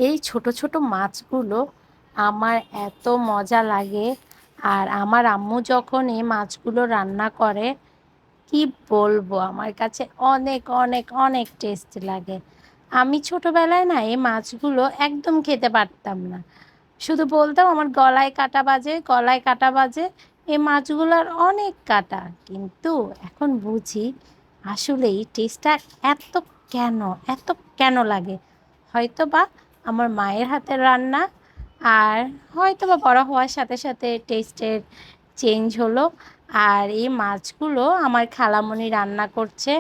এই ছোট ছোট মাছগুলো আমার এত মজা লাগে। আর আমার আম্মু যখন এই মাছগুলো রান্না করে, কি বলবো, আমার কাছে অনেক অনেক অনেক টেস্ট লাগে। আমি ছোটবেলায় না এই মাছগুলো একদম খেতে পারতাম না, শুধু বলতাম আমার গলায় কাটা বাজে, গলায় কাটা বাজে। এই মাছগুলোর অনেক কাটা, কিন্তু এখন বুঝি আসলে এই টেস্টটা এত কেন, এত কেন লাগে। হয়তো বা আমার মায়ের হাতের রান্না, আর হয়তো বা বড় হওয়ার সাথে সাথে টেস্টের চেঞ্জ হলো। আর এই মাছগুলো আমার খালামণি রান্না করছে।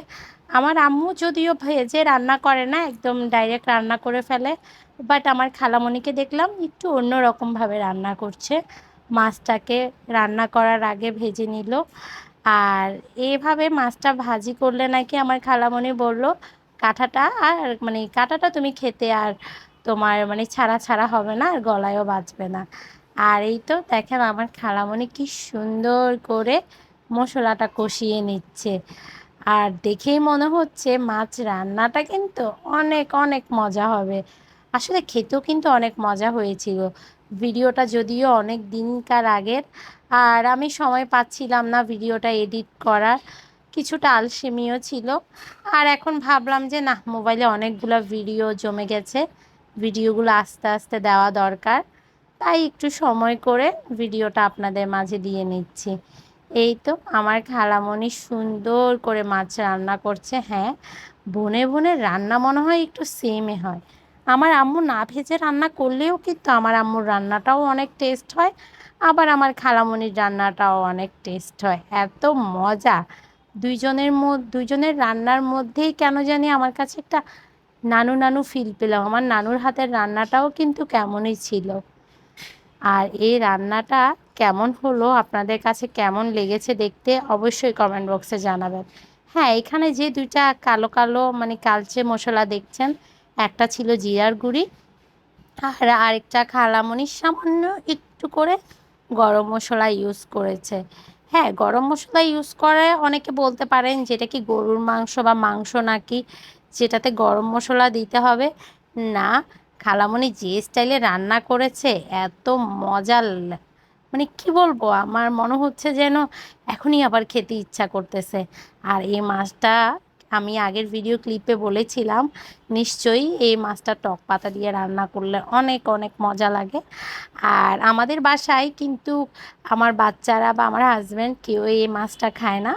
আমার আম্মু যদিও ভেজে রান্না করে না, একদম ডাইরেক্ট রান্না করে ফেলে, বাট আমার খালামণিকে দেখলাম একটু অন্য রকমভাবে রান্না করছে। মাছটাকে রান্না করার আগে ভেজে নিল, আর এভাবে মাছটা ভাজি করলে নাকি আমার খালামণি বলল কাঁটাটা আর মানে কাঁটাটা তুমি খেতে আর তোমার মানে ছাড়া ছাড়া হবে না, আর গলায়ও বাজবে না। আর এই তো দেখেন আমার খালামণি কি সুন্দর করে মশলাটা কষিয়ে নিচ্ছে। আর দেখেই মনে হচ্ছে মাছ রান্নাটা কিন্তু অনেক অনেক মজা হবে। আসলে খেতেও কিন্তু অনেক মজা হয়েছিল। ভিডিওটা যদিও অনেক দিনকার আগের, আর আমি সময় পাচ্ছিলাম না ভিডিওটা এডিট করার, কিছুটা আলসেমিও ছিল। আর এখন ভাবলাম যে না, মোবাইলে অনেকগুলো ভিডিও জমে গেছে, ভিডিওগুলো আস্তে আস্তে দেওয়া দরকার, তাই একটু সময় করে ভিডিওটা আপনাদের মাঝে দিয়ে নিচ্ছি। এই তো আমার খালামণি সুন্দর করে মাছ রান্না করছে। হ্যাঁ, বনে বনে রান্না মনে হয় একটু সেমই হয়। আমার আম্মু না ভেজে রান্না করলেও কিন্তু আমার আম্মুর রান্নাটাও অনেক টেস্ট হয়, আবার আমার খালামণির রান্নাটাও অনেক টেস্ট হয়। এত মজা দুইজনের রান্নার মধ্যেই, কেন জানি আমার কাছে একটা নানু নানু ফিল পেলাম। আমার নানুর হাতের রান্নাটাও কিন্তু কেমনই ছিল। আর এই রান্নাটা কেমন হলো, আপনাদের কাছে কেমন লেগেছে দেখতে অবশ্যই কমেন্ট বক্সে জানাবেন। হ্যাঁ, এখানে যে দুইটা কালো কালো মানে কালচে মশলা দেখছেন, একটা ছিল জিরার গুঁড়ি, আর আরেকটা খালামণি সামান্য একটু করে গরম মশলা ইউজ করেছে। হ্যাঁ, গরম মশলা ইউজ করে অনেকে বলতে পারেন যেটা কি গরুর মাংস বা মাংস নাকি যেটাতে গরম মশলা দিতে হবে। না, খালামণি যে স্টাইলে রান্না করেছে এত মজা মানে কি বলবো, আমার মনে হচ্ছে যেন এখনই আবার খেতে ইচ্ছা করতেছে। আর এই মাছটা আমি আগের ভিডিও ক্লিপে বলেছিলাম, নিশ্চয়ই এই মাছটা টক পাতা দিয়ে রান্না করলে অনেক অনেক মজা লাগে। আর আমাদের বাসায় কিন্তু আমার বাচ্চারা বা আমার হাজব্যান্ড কেউ এই মাছটা খায় না।